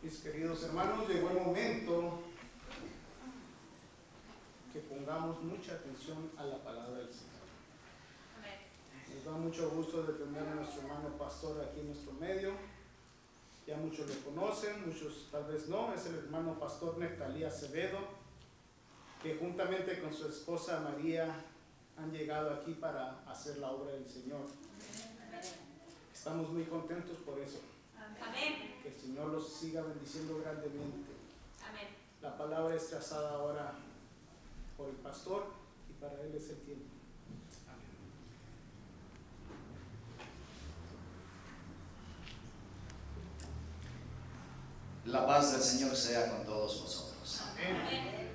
Mis queridos hermanos, llegó el momento que pongamos mucha atención a la palabra del Señor. Nos da mucho gusto de tener a nuestro hermano pastor aquí en nuestro medio. Ya muchos lo conocen, muchos tal vez no. Es el hermano pastor Neftalí Acevedo, que juntamente con su esposa María han llegado aquí para hacer la obra del Señor. Estamos muy contentos por eso. Amén. Que el Señor los siga bendiciendo grandemente. Amén. La palabra es trazada ahora por el pastor y para él es el tiempo. La paz del Señor sea con todos vosotros. Amén.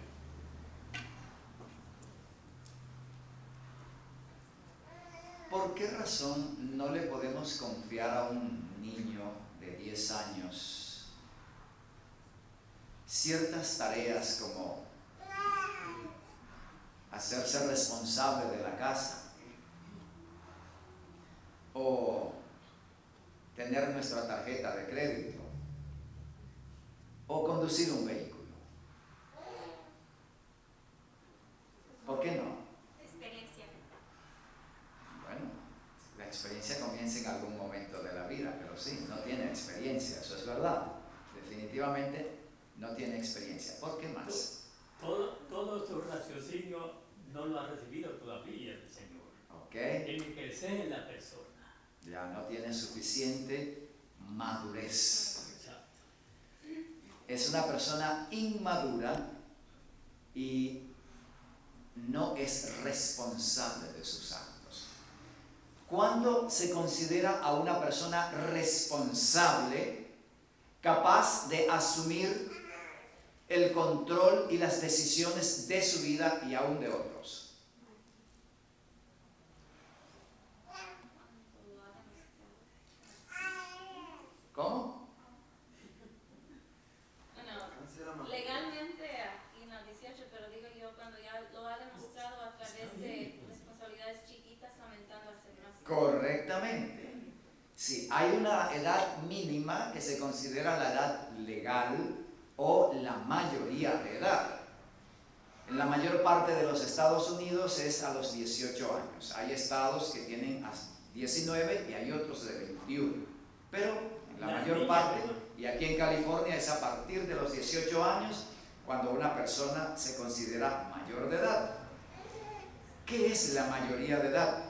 ¿Por qué razón no le podemos confiar a un niño de 10 años ciertas tareas como hacerse responsable de la casa o tener nuestra tarjeta de crédito o conducir un vehículo? ¿Por qué no? Experiencia. Bueno, la experiencia comienza en algún momento de la vida, pero sí, no tiene experiencia, eso es verdad. Definitivamente no tiene experiencia. ¿Por qué más? Todo su raciocinio no lo ha recibido todavía el Señor. ¿Ok? Tiene que crecer en la persona. Ya no tiene suficiente madurez. Exacto. Es una persona inmadura y no es responsable de sus actos. ¿Cuándo se considera a una persona responsable, capaz de asumir el control y las decisiones de su vida y aún de otros? ¿Cómo? Bueno, legalmente aquí no 18, pero digo yo cuando ya lo ha demostrado a través de responsabilidades chiquitas aumentando a ser más. Correctamente. Sí, hay una edad mínima que se considera la edad legal o la mayoría de edad. En la mayor parte de los Estados Unidos es a los 18 años. Hay estados que tienen hasta 19 y hay otros de 21. Pero en la mayor parte, y aquí en California es a partir de los 18 años cuando una persona se considera mayor de edad. ¿Qué es la mayoría de edad?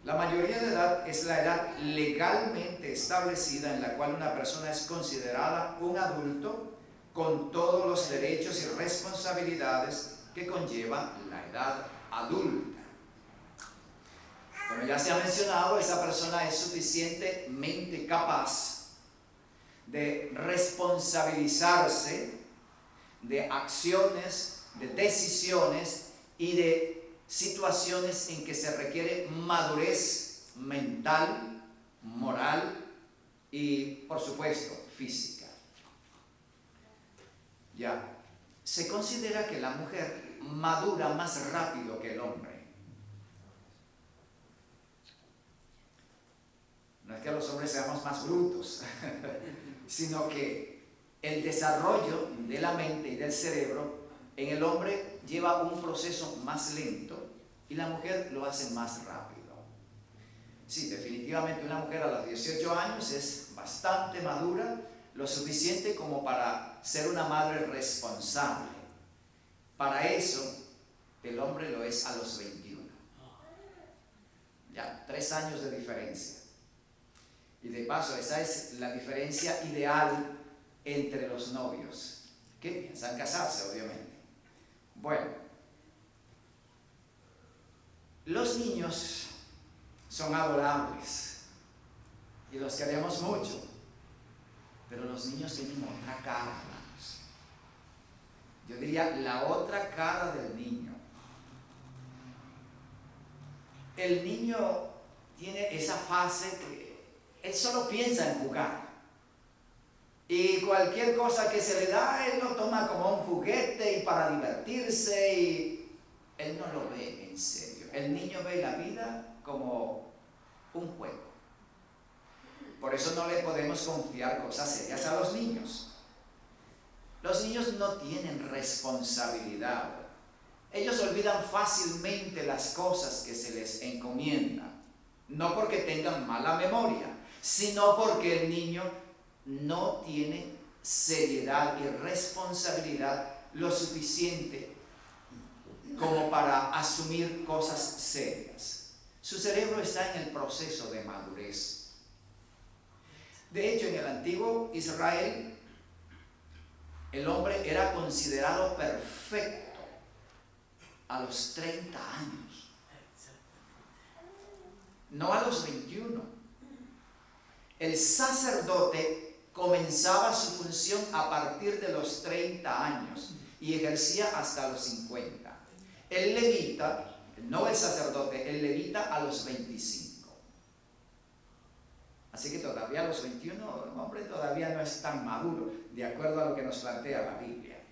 La mayoría de edad es la edad legalmente establecida en la cual una persona es considerada un adulto con todos los derechos y responsabilidades que conlleva la edad adulta. Como ya se ha mencionado, esa persona es suficientemente capaz de responsabilizarse de acciones, de decisiones y de situaciones en que se requiere madurez mental, moral y, por supuesto, física. Ya, se considera que la mujer madura más rápido que el hombre. No es que los hombres seamos más brutos, sino que el desarrollo de la mente y del cerebro en el hombre lleva un proceso más lento y la mujer lo hace más rápido. Sí, definitivamente una mujer a los 18 años es bastante madura, lo suficiente como para ser una madre responsable. Para eso, el hombre lo es a los 21. Ya, 3 años de diferencia. Y de paso, esa es la diferencia ideal entre los novios que piensan casarse, obviamente. Bueno, los niños son adorables y los queremos mucho, pero los niños tienen otra cara, hermanos. Yo diría la otra cara del niño. El niño tiene esa fase que él solo piensa en jugar. Y cualquier cosa que se le da, él lo toma como un juguete y para divertirse, y él no lo ve en serio. El niño ve la vida como un juego. Por eso no le podemos confiar cosas serias a los niños. Los niños no tienen responsabilidad. Ellos olvidan fácilmente las cosas que se les encomiendan. No porque tengan mala memoria, sino porque el niño no tiene seriedad y responsabilidad lo suficiente como para asumir cosas serias. Su cerebro está en el proceso de madurez. De hecho, en el antiguo Israel, el hombre era considerado perfecto a los 30 años, no a los 21. El sacerdote comenzaba su función a partir de los 30 años y ejercía hasta los 50. El levita, no el sacerdote, el levita a los 25. Así que todavía a los 21 el hombre todavía no es tan maduro, de acuerdo a lo que nos plantea la Biblia.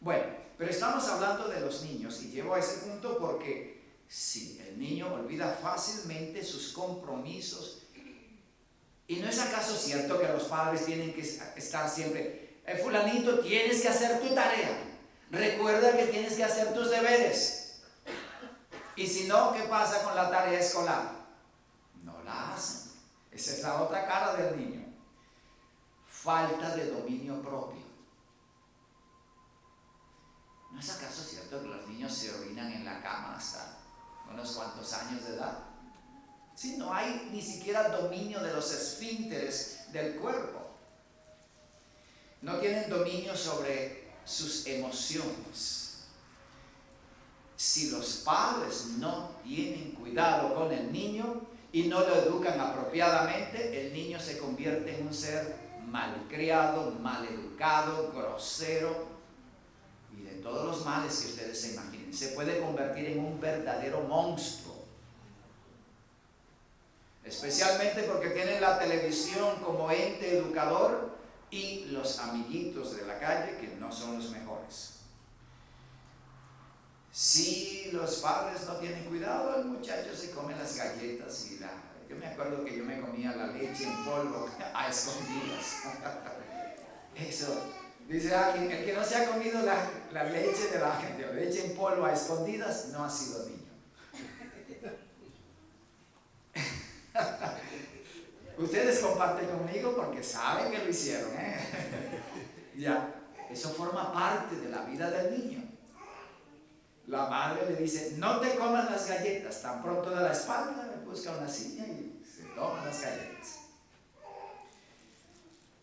Bueno, pero estamos hablando de los niños y llevo a ese punto porque sí, el niño olvida fácilmente sus compromisos. ¿Y no es acaso cierto que los padres tienen que estar siempre, fulanito, tienes que hacer tu tarea, recuerda que tienes que hacer tus deberes? Y si no, ¿qué pasa con la tarea escolar? No la hacen. Esa es la otra cara del niño. Falta de dominio propio. ¿No es acaso cierto que los niños se orinan en la cama hasta unos cuantos años de edad? Si no hay ni siquiera dominio de los esfínteres del cuerpo. No tienen dominio sobre sus emociones. Si los padres no tienen cuidado con el niño y no lo educan apropiadamente, el niño se convierte en un ser malcriado, maleducado, grosero y de todos los males que ustedes se imaginen. Se puede convertir en un verdadero monstruo. Especialmente porque tienen la televisión como ente educador y los amiguitos de la calle que no son los mejores. Si los padres no tienen cuidado, el muchacho se come las galletas y yo me acuerdo que yo me comía la leche en polvo a escondidas. Eso, dice alguien, el que no se ha comido la leche de la leche en polvo a escondidas no ha sido niño. Ustedes comparten conmigo porque saben que lo hicieron, Ya, eso forma parte de la vida del niño. La madre le dice, no te comas las galletas. Tan pronto de la espalda, busca una silla y se toma las galletas.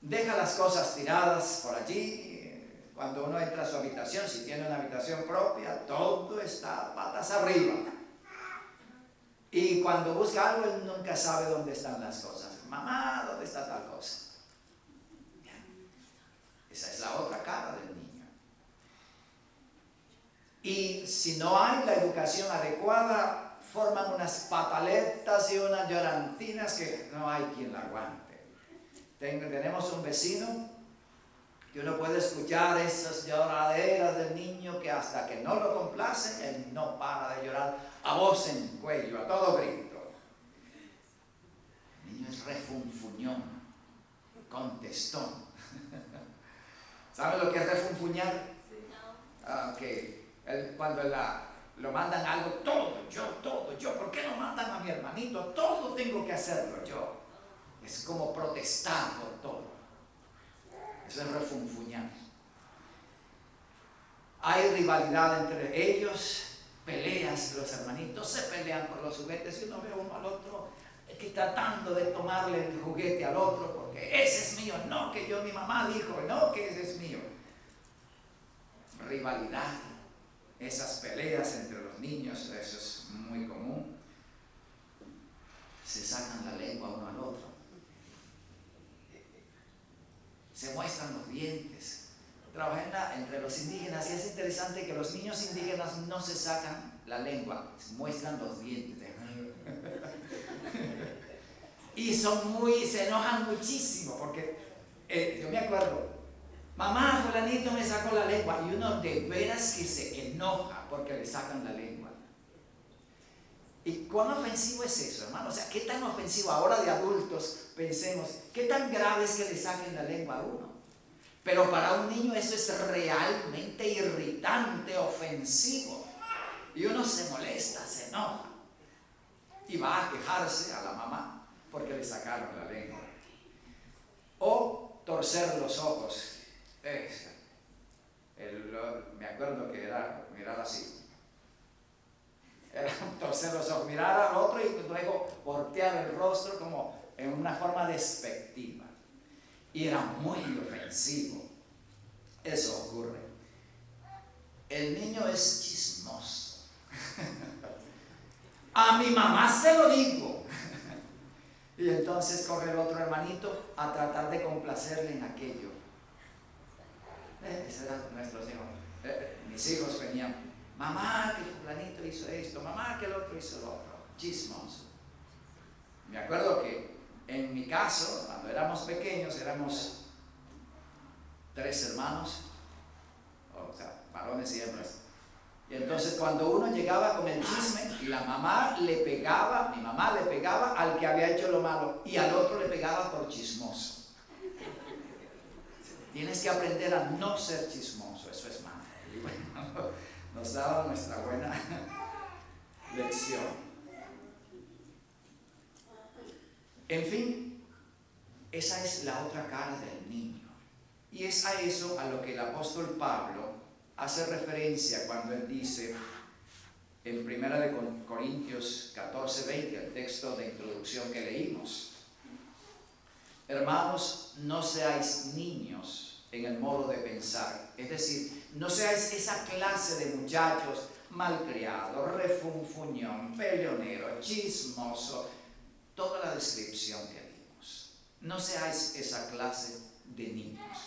Deja las cosas tiradas por allí. Cuando uno entra a su habitación, si tiene una habitación propia, todo está patas arriba. Y cuando busca algo, él nunca sabe dónde están las cosas. Mamá, ¿dónde está tal cosa? Esa es la otra cara del niño. Y si no hay la educación adecuada, forman unas pataletas y unas llorantinas que no hay quien la aguante. Tenemos un vecino que uno puede escuchar esas lloraderas del niño que hasta que no lo complacen, él no para de llorar a voz en cuello, a todo grito. El niño es refunfuñón, contestón. ¿Saben lo que es refunfuñar? Okay. Cuando lo mandan algo, todo yo, ¿por qué no mandan a mi hermanito? Todo tengo que hacerlo yo. Es como protestar por todo. Eso es refunfuñar. Hay rivalidad entre ellos, peleas, los hermanitos se pelean por los juguetes y uno ve uno al otro que tratando de tomarle el juguete al otro porque ese es mío, no que mi mamá dijo, no que ese es mío. Rivalidad. Esas peleas entre los niños, eso es muy común. Se sacan la lengua uno al otro. Se muestran los dientes. Trabajé entre los indígenas y es interesante que los niños indígenas no se sacan la lengua, se muestran los dientes. Y se enojan muchísimo porque yo me acuerdo, mamá, fulanito me sacó la lengua. Y uno de veras que se enoja porque le sacan la lengua. ¿Y cuán ofensivo es eso, hermano? O sea, ¿qué tan ofensivo? Ahora de adultos pensemos, ¿qué tan grave es que le saquen la lengua a uno? Pero para un niño eso es realmente irritante, ofensivo. Y uno se molesta, se enoja. Y va a quejarse a la mamá porque le sacaron la lengua. O torcer los ojos. Me acuerdo que era mirar así. Era torcer los ojos, mirar al otro y luego voltear el rostro como en una forma despectiva. Y era muy ofensivo. Eso ocurre. El niño es chismoso. A mi mamá se lo digo. Y entonces corre el otro hermanito a tratar de complacerle en aquello. Ese era nuestros hijos. Mis hijos venían, mamá que fulanito hizo esto, mamá que el otro hizo lo otro. Chismoso. Me acuerdo que en mi caso, cuando éramos pequeños, éramos 3 hermanos, o sea, varones y hembras. Y entonces cuando uno llegaba con el chisme, la mamá le pegaba, mi mamá le pegaba al que había hecho lo malo y al otro le pegaba por chismoso. Tienes que aprender a no ser chismoso, eso es malo. Y bueno, nos daba nuestra buena lección. En fin, esa es la otra cara del niño. Y es a eso a lo que el apóstol Pablo hace referencia cuando él dice en 1 Corintios 14:20, el texto de introducción que leímos: hermanos, no seáis niños en el modo de pensar, es decir, no seáis esa clase de muchachos malcriados, refunfuñón, peleonero, chismoso, toda la descripción que vimos. No seáis esa clase de niños,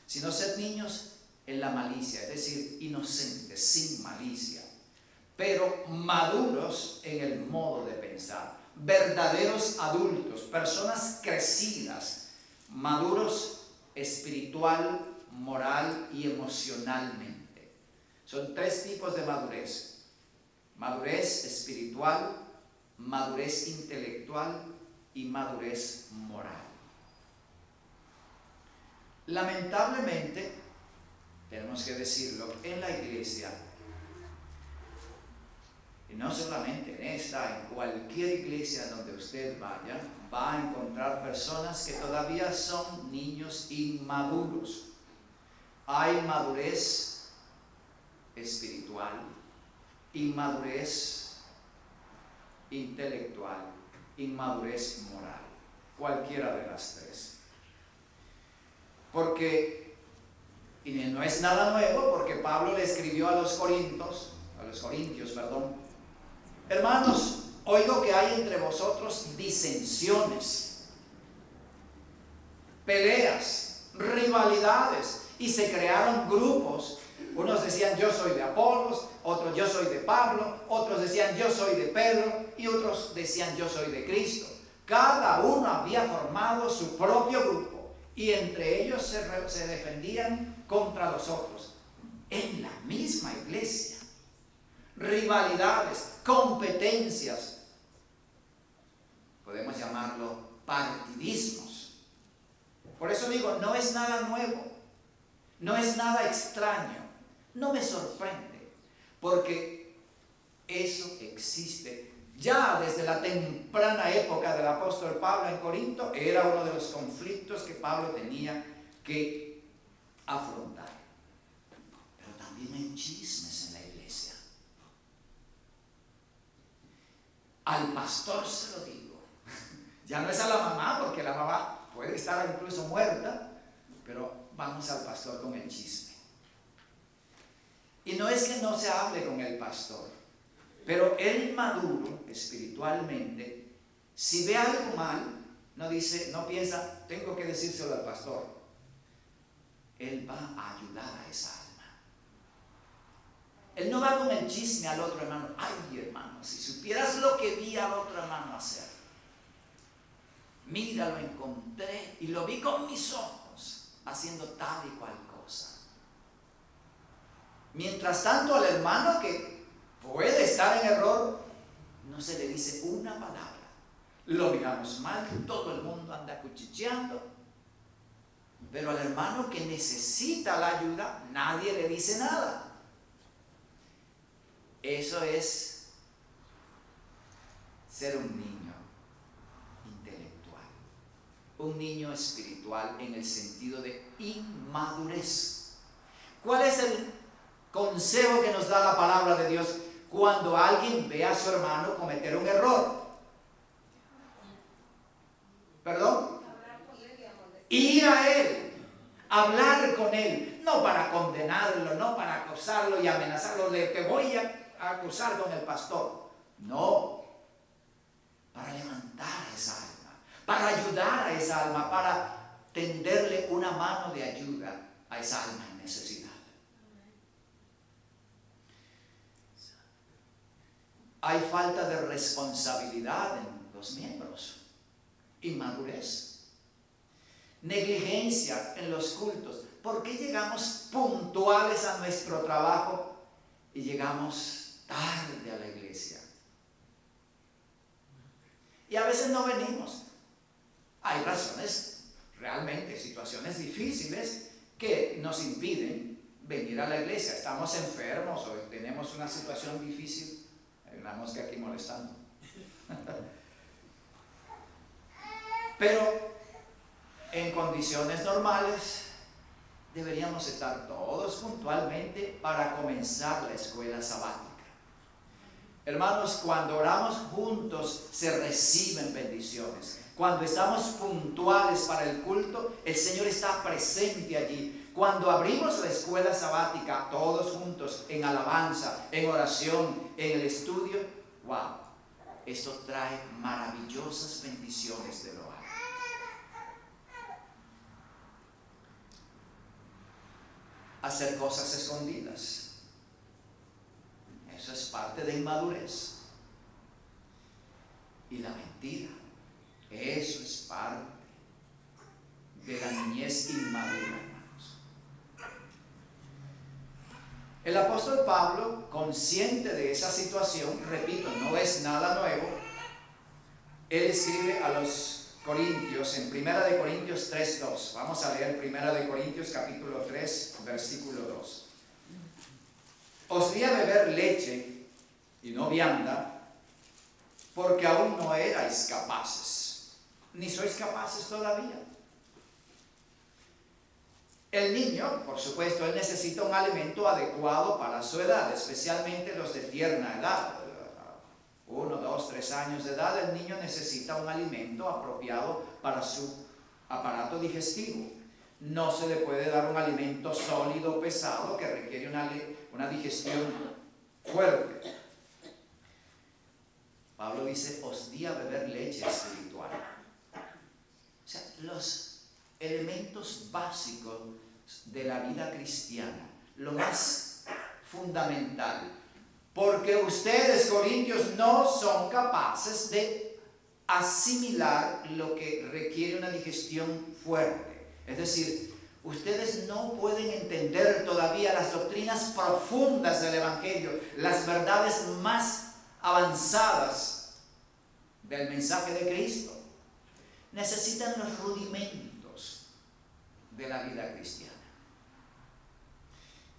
sino sed niños en la malicia, es decir, inocentes, sin malicia, pero maduros en el modo de pensar, verdaderos adultos, personas crecidas, maduros espiritual, moral y emocionalmente. Son 3 tipos de madurez: madurez espiritual, madurez intelectual y madurez moral. Lamentablemente, tenemos que decirlo, en la iglesia, y no solamente en esta, en cualquier iglesia donde usted vaya, va a encontrar personas que todavía son niños inmaduros. Hay madurez espiritual, inmadurez intelectual, inmadurez moral, cualquiera de las 3. Porque, y no es nada nuevo, porque Pablo le escribió a los corintios, hermanos, oigo que hay entre vosotros disensiones, peleas, rivalidades, y se crearon grupos. Unos decían yo soy de Apolos, otros yo soy de Pablo, otros decían yo soy de Pedro y otros decían yo soy de Cristo. Cada uno había formado su propio grupo y entre ellos se defendían contra los otros. En la misma iglesia, rivalidades, competencias, podemos llamarlo partidismos. Por eso digo, no es nada nuevo, no es nada extraño, no me sorprende, porque eso existe. Ya desde la temprana época del apóstol Pablo en Corinto, era uno de los conflictos que Pablo tenía que afrontar. Pero también hay chismes en la iglesia. Al pastor se lo digo. Ya no es a la mamá, porque la mamá puede estar incluso muerta, pero vamos al pastor con el chisme. Y no es que no se hable con el pastor, pero el maduro espiritualmente, si ve algo mal, no piensa, tengo que decírselo al pastor. Él va a ayudar a esa alma. Él no va con el chisme al otro hermano. Ay, hermano, si supieras lo que vi al otro hermano hacer. Mira, lo encontré y lo vi con mis ojos haciendo tal y cual cosa. Mientras tanto, al hermano que puede estar en error, no se le dice una palabra. Lo miramos mal, todo el mundo anda cuchicheando. Pero al hermano que necesita la ayuda, nadie le dice nada. Eso es ser un niño intelectual, un niño espiritual en el sentido de inmadurez. ¿Cuál es el consejo que nos da la palabra de Dios cuando alguien ve a su hermano cometer un error? ¿Perdón? Ir a él, hablar con él, no para condenarlo, no para acusarlo y amenazarlo de te voy a acusar con el pastor. No, para levantar a esa alma, para ayudar a esa alma, para tenderle una mano de ayuda a esa alma en necesidad. Hay falta de responsabilidad en los miembros, inmadurez. Negligencia en los cultos. ¿Por qué llegamos puntuales a nuestro trabajo y llegamos tarde a la iglesia? Y a veces no venimos. Hay razones, realmente, situaciones difíciles que nos impiden venir a la iglesia. Estamos enfermos o tenemos una situación difícil. Hay una mosca aquí molestando. Pero en condiciones normales deberíamos estar todos puntualmente para comenzar la escuela sabática. Hermanos, cuando oramos juntos se reciben bendiciones. Cuando estamos puntuales para el culto, el Señor está presente allí. Cuando abrimos la escuela sabática todos juntos en alabanza, en oración, en el estudio, wow, esto trae maravillosas bendiciones del hogar. Hacer cosas escondidas, eso es parte de inmadurez. Y la mentira, eso es parte de la niñez inmadura, hermanos. El apóstol Pablo, consciente de esa situación, repito, no es nada nuevo, él escribe a los Corintios, en 1 Corintios 3:2. Vamos a leer 1 Corintios capítulo 3, versículo 2. Os di a beber leche y no vianda, porque aún no erais capaces, ni sois capaces todavía. El niño, por supuesto, él necesita un alimento adecuado para su edad, especialmente los de tierna edad. 1, 2, 3 años de edad, el niño necesita un alimento apropiado para su aparato digestivo. No se le puede dar un alimento sólido, pesado, que requiere una digestión fuerte. Pablo dice, os di a beber leche espiritual. O sea, los elementos básicos de la vida cristiana, lo más fundamental. Porque ustedes, corintios, no son capaces de asimilar lo que requiere una digestión fuerte. Es decir, ustedes no pueden entender todavía las doctrinas profundas del Evangelio, las verdades más avanzadas del mensaje de Cristo. Necesitan los rudimentos de la vida cristiana.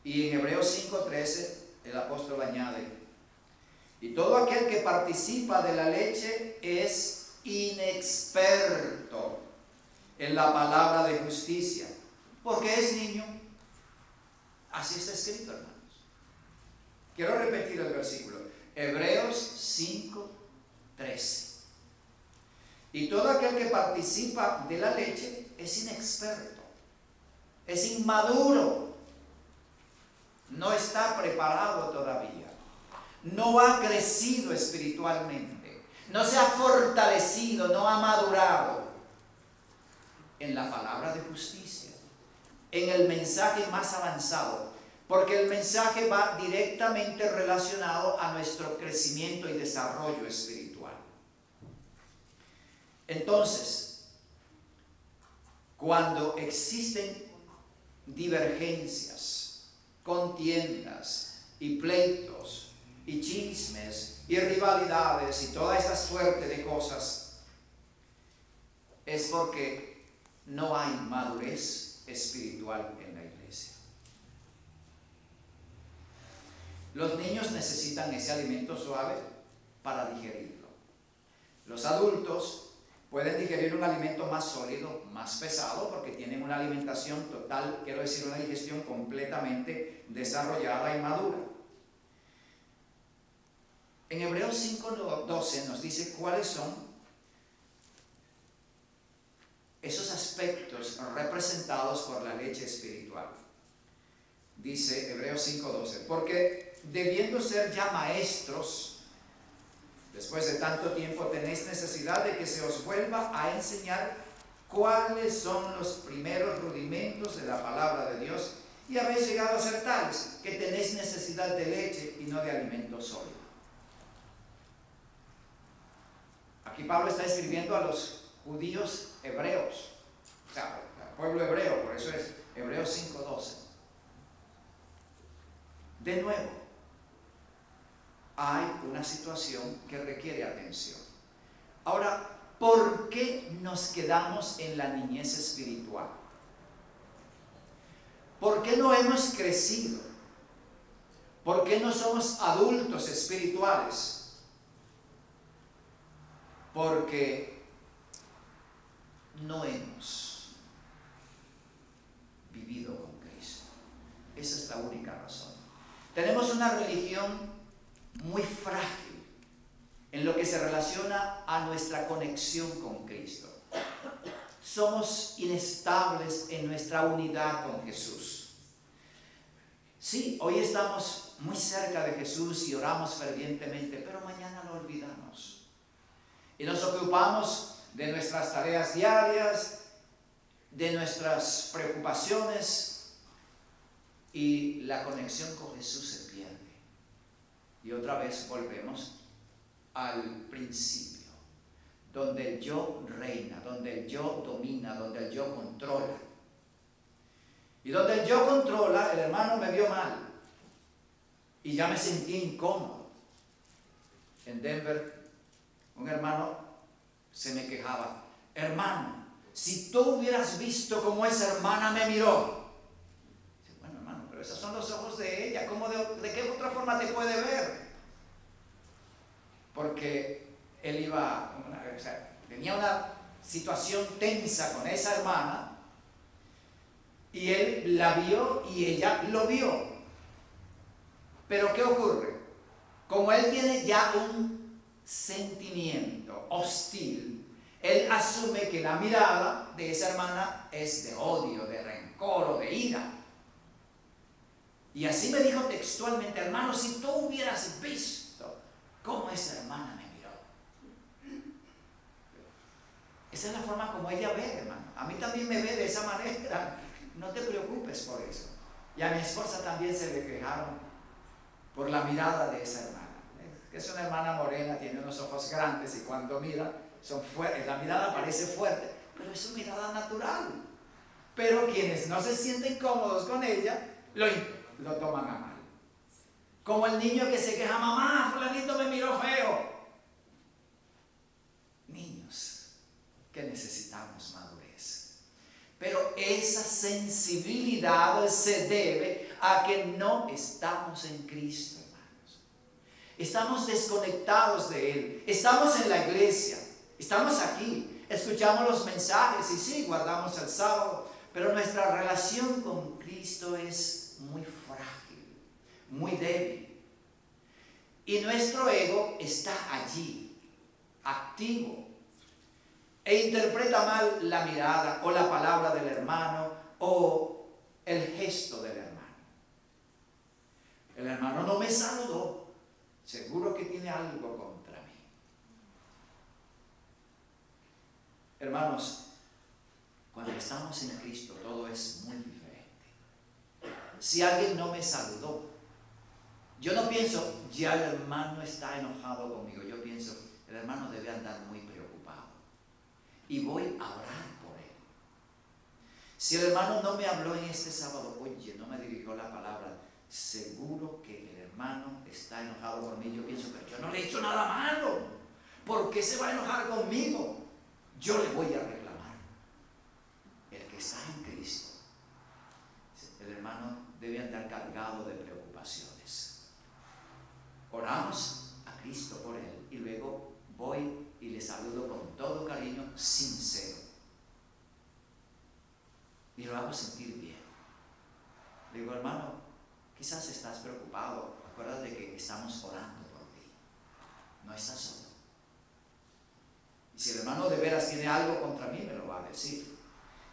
Y en Hebreos 5:13 el apóstol añade, y todo aquel que participa de la leche es inexperto en la palabra de justicia, porque es niño. Así está escrito, hermanos. Quiero repetir el versículo, Hebreos 5:13. Y todo aquel que participa de la leche es inexperto, es inmaduro, no está preparado todavía, no ha crecido espiritualmente, no se ha fortalecido, no ha madurado en la palabra de justicia, en el mensaje más avanzado, porque el mensaje va directamente relacionado a nuestro crecimiento y desarrollo espiritual. Entonces, cuando existen divergencias, contiendas y pleitos y chismes y rivalidades y toda esta suerte de cosas, es porque no hay madurez espiritual en la iglesia. Los niños necesitan ese alimento suave para digerirlo. Los adultos pueden digerir un alimento más sólido, más pesado, porque tienen una alimentación total, quiero decir, una digestión completamente desarrollada y madura. En Hebreos 5:12 nos dice cuáles son esos aspectos representados por la leche espiritual. Dice Hebreos 5:12, porque debiendo ser ya maestros, después de tanto tiempo tenéis necesidad de que se os vuelva a enseñar cuáles son los primeros rudimentos de la palabra de Dios, y habéis llegado a ser tales que tenéis necesidad de leche y no de alimento sólido. Aquí Pablo está escribiendo a los judíos hebreos, o sea, al pueblo hebreo, por eso es Hebreos 5:12. De nuevo, hay una situación que requiere atención. Ahora, ¿por qué nos quedamos en la niñez espiritual? ¿Por qué no hemos crecido? ¿Por qué no somos adultos espirituales? Porque no hemos vivido con Cristo. Esa es la única razón. Tenemos una religión muy frágil en lo que se relaciona a nuestra conexión con Cristo. Somos inestables en nuestra unidad con Jesús. Sí, hoy estamos muy cerca de Jesús y oramos fervientemente, pero mañana lo olvidamos. Y nos ocupamos de nuestras tareas diarias, de nuestras preocupaciones, y la conexión con Jesús se pierde. Y otra vez volvemos al principio, donde el yo reina, donde el yo domina, donde el yo controla. Y donde el yo controla, el hermano me vio mal y ya me sentí incómodo. En Denver, un hermano se me quejaba: hermano, si tú hubieras visto cómo esa hermana me miró. Bueno, hermano, pero esos son los ojos de ella, ¿cómo de qué otra forma te puede ver? Porque él tenía una situación tensa con esa hermana, y él la vio y ella lo vio. Pero ¿qué ocurre? Como él tiene ya un sentimiento hostil, él asume que la mirada de esa hermana es de odio, de rencor o de ira. Y así me dijo textualmente: hermano, si tú hubieras visto cómo esa hermana me miró. Esa es la forma como ella ve, hermano. A mí también me ve de esa manera. No te preocupes por eso. Y a mi esposa también se le quejaron por la mirada de esa hermana. Que es una hermana morena, tiene unos ojos grandes y cuando mira son fuertes. La mirada parece fuerte, pero es su mirada natural. Pero quienes no se sienten cómodos con ella, lo toman a mal. Como el niño que se queja: mamá, fulanito me miró feo. Niños que necesitamos madurez. Pero esa sensibilidad se debe a que no estamos en Cristo, hermanos. Estamos desconectados de Él. Estamos en la iglesia, estamos aquí, escuchamos los mensajes y sí, guardamos el sábado, pero nuestra relación con Cristo es muy frágil, muy débil. Y nuestro ego está allí, activo, e interpreta mal la mirada o la palabra del hermano o el gesto del hermano. El hermano no me saludó, seguro que tiene algo contra mí. Hermanos, cuando estamos en Cristo todo es muy diferente. Si alguien no me saludó, yo no pienso: ya el hermano está enojado conmigo. Yo pienso: el hermano debe andar muy preocupado y voy a orar por él. Si el hermano no me habló en este sábado, oye, no me dirigió la palabra, seguro que el hermano está enojado conmigo. Yo pienso, pero yo no le he hecho nada malo. ¿Por qué se va a enojar conmigo? Yo le voy a reclamar. El que está en Cristo, el hermano debe andar cargado de preocupaciones. Oramos a Cristo por él y luego voy y le saludo con todo cariño sincero. Y lo hago sentir bien. Le digo, hermano, quizás estás preocupado. Acuérdate que estamos orando por ti. No estás solo. Y si el hermano de veras tiene algo contra mí, me lo va a decir.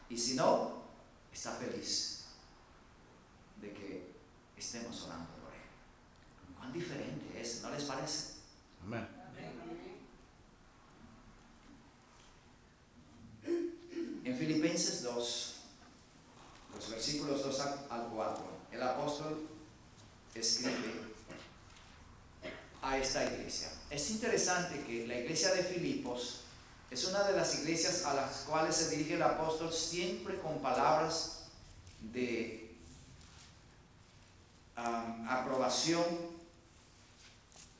Y si no, está feliz de que estemos orando por él. ¿Cuán diferente es? ¿No les parece? Amén. En Filipenses 2, los versículos 2 al 4, el apóstol escribe a esta iglesia. Es interesante que la iglesia de Filipos es una de las iglesias a las cuales se dirige el apóstol siempre con palabras de aprobación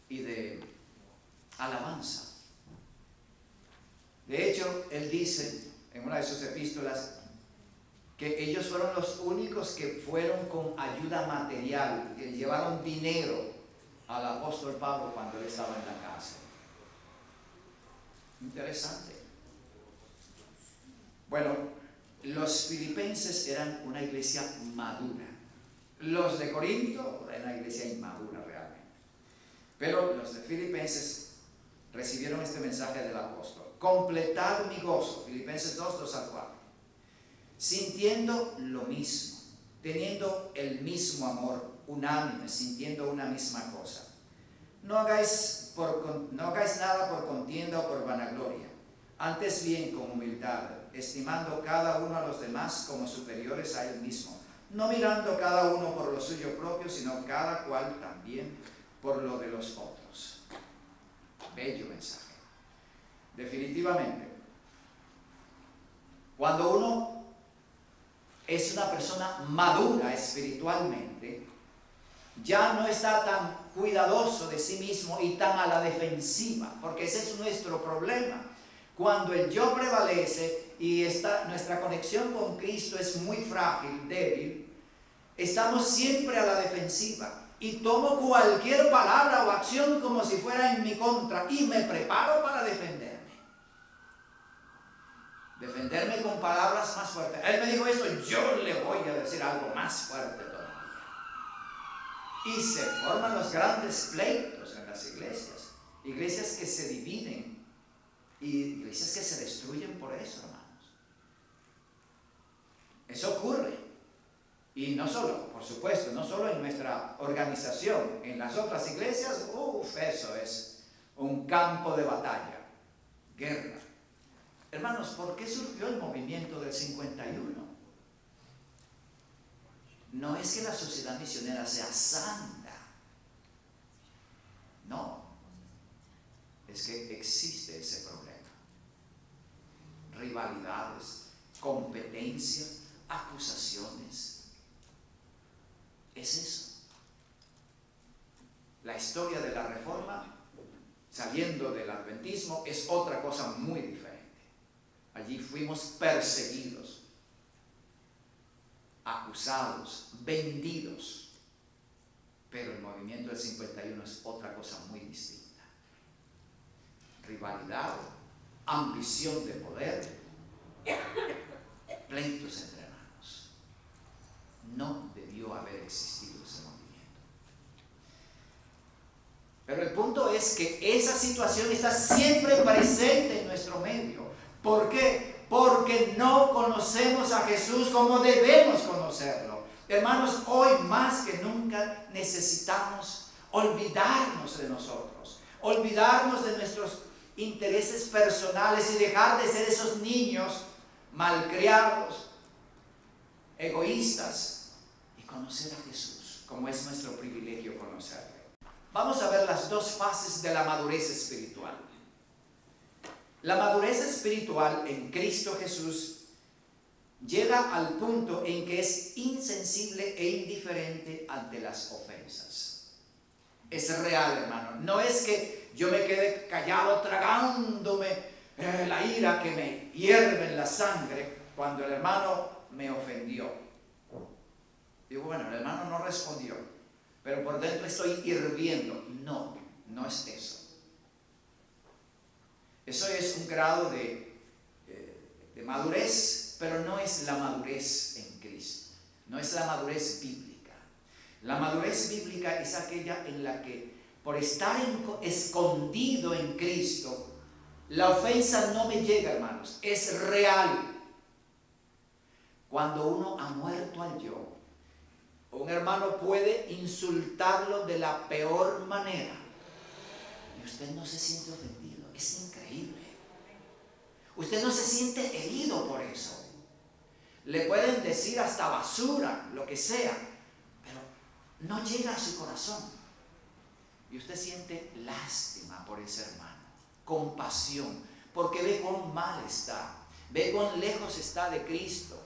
y de alabanza. De hecho, él dice en una de sus epístolas que ellos fueron los únicos que fueron con ayuda material, que llevaron dinero al apóstol Pablo cuando él estaba en la cárcel. Interesante. Bueno, los filipenses eran una iglesia madura. Los de Corinto eran una iglesia inmadura realmente. Pero los de Filipenses recibieron este mensaje del apóstol. Completad mi gozo, Filipenses 2, 2 al 4. Sintiendo lo mismo, teniendo el mismo amor, unánimes, sintiendo una misma cosa. No hagáis nada por contienda o por vanagloria, antes bien con humildad, estimando cada uno a los demás como superiores a él mismo, no mirando cada uno por lo suyo propio, sino cada cual también por lo de los otros. Bello mensaje. Definitivamente, cuando uno es una persona madura espiritualmente, ya no está tan cuidadoso de sí mismo y tan a la defensiva, porque ese es nuestro problema. Cuando el yo prevalece y nuestra conexión con Cristo es muy frágil, débil, estamos siempre a la defensiva y tomo cualquier palabra o acción como si fuera en mi contra y me preparo para defenderme. Defenderme con palabras más fuertes. Él me dijo esto, yo le voy a decir algo más fuerte todavía. Y se forman los grandes pleitos en las iglesias. Iglesias que se dividen y iglesias que se destruyen por eso, hermanos. Eso ocurre. Y no solo, por supuesto, no solo en nuestra organización, en las otras iglesias, eso es un campo de batalla, guerra. Hermanos, ¿por qué surgió el movimiento del 51? No es que la sociedad misionera sea santa. No. Es que existe ese problema. Rivalidades, competencia, acusaciones. Es eso. La historia de la Reforma, saliendo del adventismo, es otra cosa muy diferente. Allí fuimos perseguidos, acusados, vendidos. Pero el movimiento del 51 es otra cosa muy distinta. Rivalidad, ambición de poder, pleitos entre hermanos. No debió haber existido ese movimiento. Pero el punto es que esa situación está siempre presente en nuestro medio. ¿Por qué? Porque no conocemos a Jesús como debemos conocerlo. Hermanos, hoy más que nunca necesitamos olvidarnos de nosotros, olvidarnos de nuestros intereses personales y dejar de ser esos niños malcriados, egoístas, y conocer a Jesús como es nuestro privilegio conocerlo. Vamos a ver las dos fases de la madurez espiritual. La madurez espiritual en Cristo Jesús llega al punto en que es insensible e indiferente ante las ofensas. Es real, hermano. No es que yo me quede callado tragándome la ira que me hierve en la sangre cuando el hermano me ofendió. Digo, bueno, el hermano no respondió, pero por dentro estoy hirviendo. No, no es eso. Eso es un grado de madurez, pero no es la madurez en Cristo. No es la madurez bíblica. La madurez bíblica es aquella en la que, por estar escondido en Cristo, la ofensa no me llega, hermanos. Es real. Cuando uno ha muerto al yo, un hermano puede insultarlo de la peor manera y usted no se siente ofendido. Es increíble. Usted no se siente herido por eso. Le pueden decir hasta basura, lo que sea, pero no llega a su corazón. Y usted siente lástima por ese hermano, compasión, porque ve cuán mal está, ve cuán lejos está de Cristo.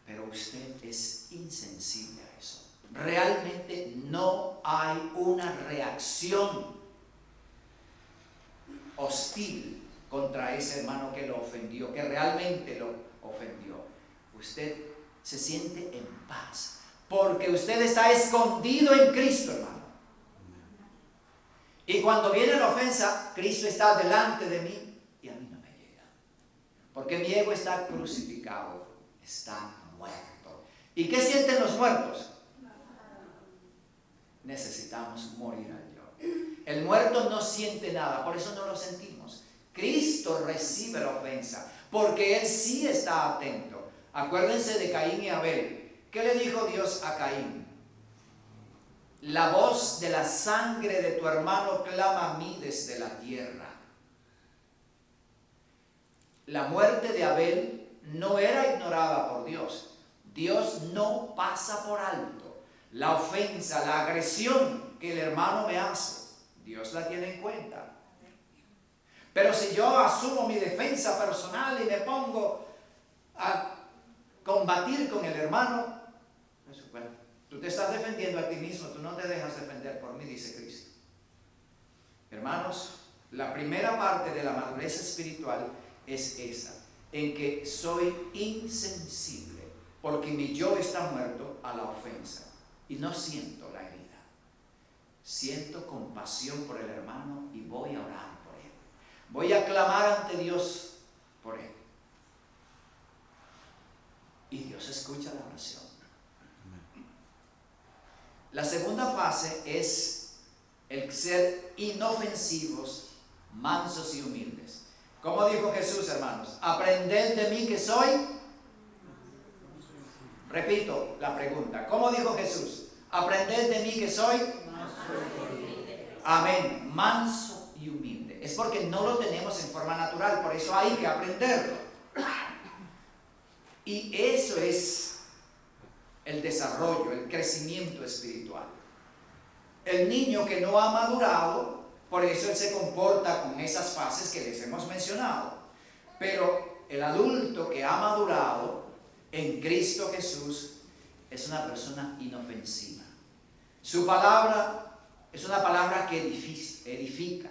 Pero usted es insensible a eso. Realmente no hay una reacción hostil contra ese hermano que lo ofendió, que realmente lo ofendió. Usted se siente en paz, porque usted está escondido en Cristo, hermano. Y cuando viene la ofensa, Cristo está delante de mí y a mí no me llega. Porque mi ego está crucificado, está muerto. ¿Y qué sienten los muertos? Necesitamos morir al yo. El muerto no siente nada, por eso no lo sentimos. Cristo recibe la ofensa, porque Él sí está atento. Acuérdense de Caín y Abel. ¿Qué le dijo Dios a Caín? La voz de la sangre de tu hermano clama a mí desde la tierra. La muerte de Abel no era ignorada por Dios. Dios no pasa por alto la ofensa, la agresión que el hermano me hace. Dios la tiene en cuenta. Pero si yo asumo mi defensa personal y me pongo a combatir con el hermano, bueno, tú te estás defendiendo a ti mismo, tú no te dejas defender por mí, dice Cristo. Hermanos, la primera parte de la madurez espiritual es esa, en que soy insensible, porque mi yo está muerto a la ofensa y no siento la herida. Siento compasión por el hermano y voy a orar por él. Voy a clamar ante Dios por él. Y Dios escucha la oración. La segunda fase es el ser inofensivos, mansos y humildes. ¿Cómo dijo Jesús, hermanos? Aprended de mí que soy. Repito la pregunta. ¿Cómo dijo Jesús? Aprended de mí que soy. Amén. Manso y humilde. Es porque no lo tenemos en forma natural, por eso hay que aprenderlo. Y eso es el desarrollo, el crecimiento espiritual. El niño que no ha madurado, por eso él se comporta con esas fases que les hemos mencionado. Pero el adulto que ha madurado en Cristo Jesús es una persona inofensiva. Su palabra es una palabra que edifica.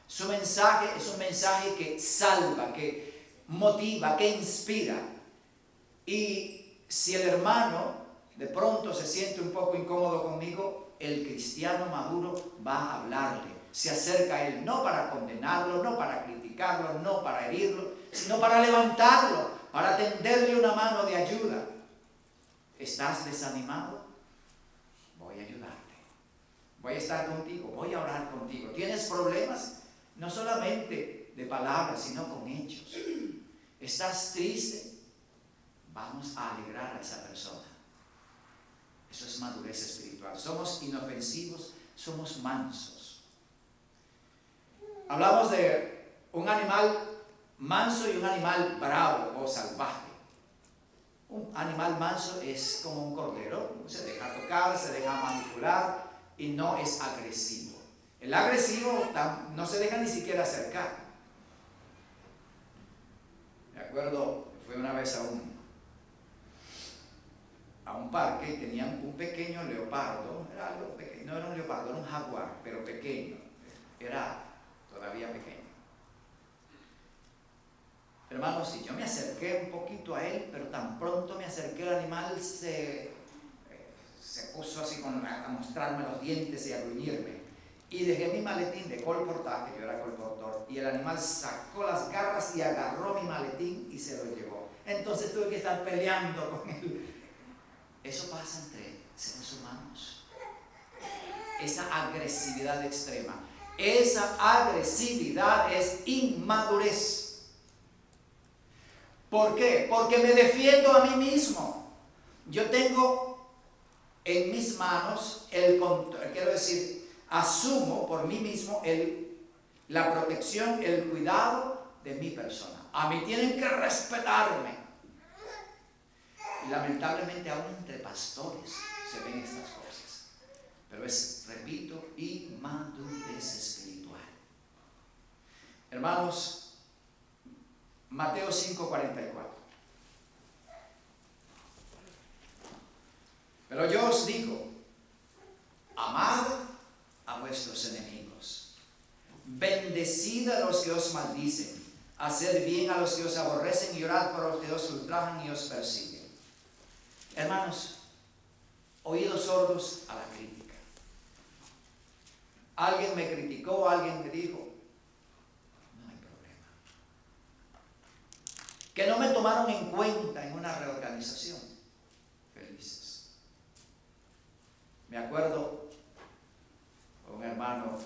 Su mensaje es un mensaje que salva, que motiva, que inspira. Y si el hermano de pronto se siente un poco incómodo conmigo, el cristiano maduro va a hablarle. Se acerca a él no para condenarlo, no para criticarlo, no para herirlo, sino para levantarlo, para tenderle una mano de ayuda. ¿Estás desanimado? Voy a ayudarte. Voy a estar contigo, voy a orar contigo. ¿Tienes problemas? No solamente de palabras, sino con hechos. ¿Estás triste? Vamos a alegrar a esa persona. Eso es madurez espiritual. Somos inofensivos, somos mansos. Hablamos de un animal manso y un animal bravo o salvaje. Un animal manso es como un cordero, se deja tocar, se deja manipular y no es agresivo. El agresivo no se deja ni siquiera acercar. acuerdo, fue una vez a un parque y tenían un pequeño leopardo, era algo pequeño, no era un leopardo, era un jaguar, pero pequeño, era todavía pequeño. Hermanos, y yo me acerqué un poquito a él, pero tan pronto me acerqué, el animal se puso así a mostrarme los dientes y a gruñirme. Y dejé mi maletín de colportaje, que yo era colportor, y el animal sacó las garras y agarró mi maletín y se lo llevó. Entonces tuve que estar peleando con él. Eso pasa entre seres humanos. Esa agresividad extrema. Esa agresividad es inmadurez. ¿Por qué? Porque me defiendo a mí mismo. Yo tengo en mis manos el control, quiero decir, asumo por mí mismo la protección, el cuidado de mi persona. A mí tienen que respetarme. Y lamentablemente aún entre pastores se ven estas cosas. Pero es, repito, inmadurez espiritual. Hermanos, Mateo 5:44. Pero yo os digo, amad a vuestros enemigos, bendecid a los que os maldicen, haced bien a los que os aborrecen y orad por los que os ultrajan y os persiguen. Hermanos, oídos sordos a la crítica. Alguien me criticó, alguien me dijo, no hay problema. Que no me tomaron en cuenta en una reorganización, felices. Me acuerdo, un hermano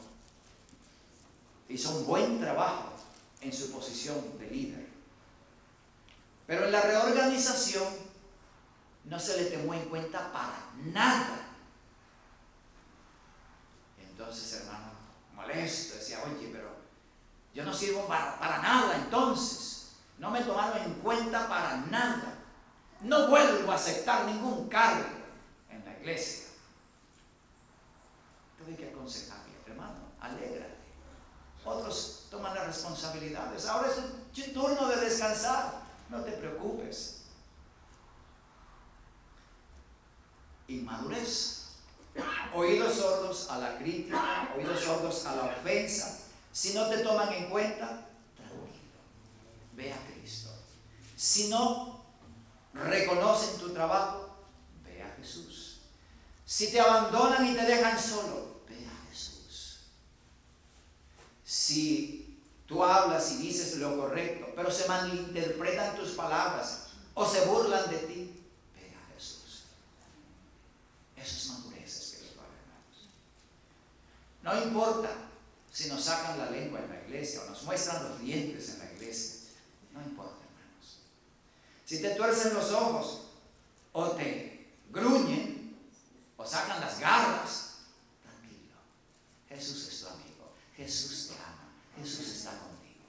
hizo un buen trabajo en su posición de líder, pero en la reorganización no se le tomó en cuenta para nada. Entonces, hermano, molesto, decía, oye, pero yo no sirvo para nada, entonces no me tomaron en cuenta para nada, no vuelvo a aceptar ningún cargo en la iglesia. Tuve que aconsejarle, hermano, alégrate. Otros toman las responsabilidades. Ahora es tu turno de descansar. No te preocupes. Inmadurez. Oídos sordos a la crítica, oídos sordos a la ofensa. Si no te toman en cuenta, tranquilo. Ve a Cristo. Si no reconocen tu trabajo, ve a Jesús. Si te abandonan y te dejan solo, ve a Jesús. Si tú hablas y dices lo correcto, pero se malinterpretan tus palabras o se burlan de ti, ve a Jesús. Eso es madurez espiritual, hermanos. No importa si nos sacan la lengua en la iglesia o nos muestran los dientes en la iglesia. No importa, hermanos. Si te tuercen los ojos o te gruñen o sacan las garras, tranquilo. Jesús es tu amigo. Jesús te ama. Jesús está contigo.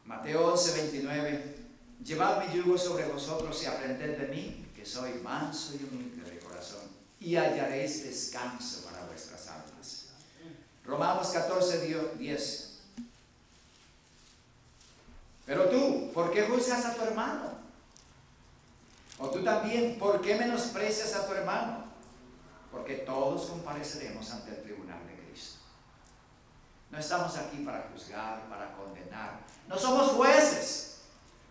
Mateo 11:29. Llevad mi yugo sobre vosotros y aprended de mí, que soy manso y humilde de corazón, y hallaréis descanso para vuestras almas. Romanos 14:10. Pero tú, ¿por qué juzgas a tu hermano? O tú también, ¿por qué menosprecias a tu hermano? Porque todos compareceremos ante el tribunal de Cristo. No estamos aquí para juzgar, para condenar. No somos jueces.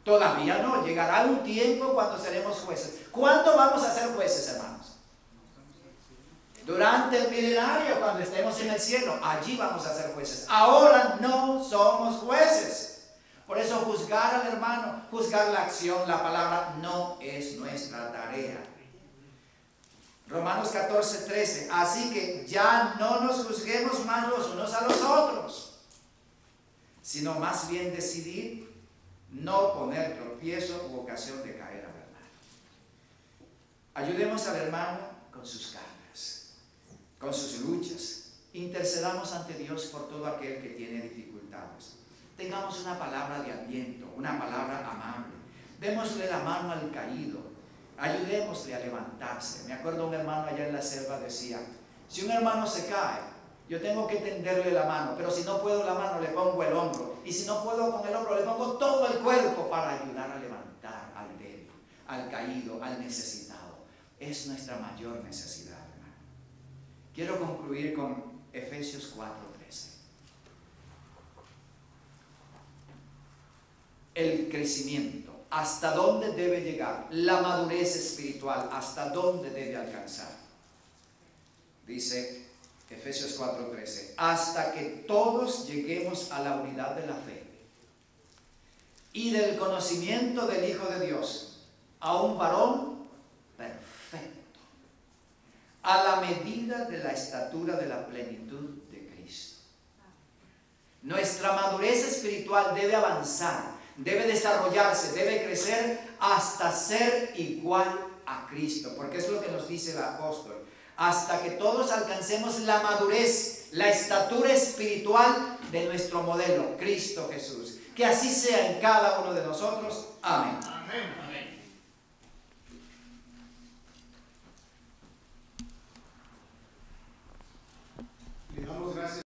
Todavía no. Llegará un tiempo cuando seremos jueces. ¿Cuándo vamos a ser jueces, hermanos? Durante el milenario, cuando estemos en el cielo. Allí vamos a ser jueces. Ahora no somos jueces. Por eso juzgar al hermano, juzgar la acción, la palabra, no es nuestra tarea. Romanos 14:13. Así que ya no nos juzguemos más los unos a los otros, sino más bien decidir no poner tropiezo u ocasión de caer al hermano. Ayudemos al hermano con sus cargas, con sus luchas. Intercedamos ante Dios por todo aquel que tiene dificultades. Tengamos una palabra de aliento, una palabra amable. Démosle la mano al caído. Ayudémosle a levantarse. Me acuerdo un hermano allá en la selva decía, si un hermano se cae, Yo tengo que tenderle la mano, pero si no puedo la mano, le pongo el hombro. Y si no puedo con el hombro, le pongo todo el cuerpo para ayudar a levantar al débil, al caído, al necesitado. Es nuestra mayor necesidad, hermano. Quiero concluir con Efesios 4:13. El crecimiento, hasta dónde debe llegar, la madurez espiritual, hasta dónde debe alcanzar. Dice Efesios 4:13, hasta que todos lleguemos a la unidad de la fe y del conocimiento del Hijo de Dios, a un varón perfecto, a la medida de la estatura de la plenitud de Cristo. Nuestra madurez espiritual debe avanzar, debe desarrollarse, debe crecer hasta ser igual a Cristo, porque es lo que nos dice el apóstol. Hasta que todos alcancemos la madurez, la estatura espiritual de nuestro modelo, Cristo Jesús. Que así sea en cada uno de nosotros. Amén. Amén. Amén. Le damos gracias.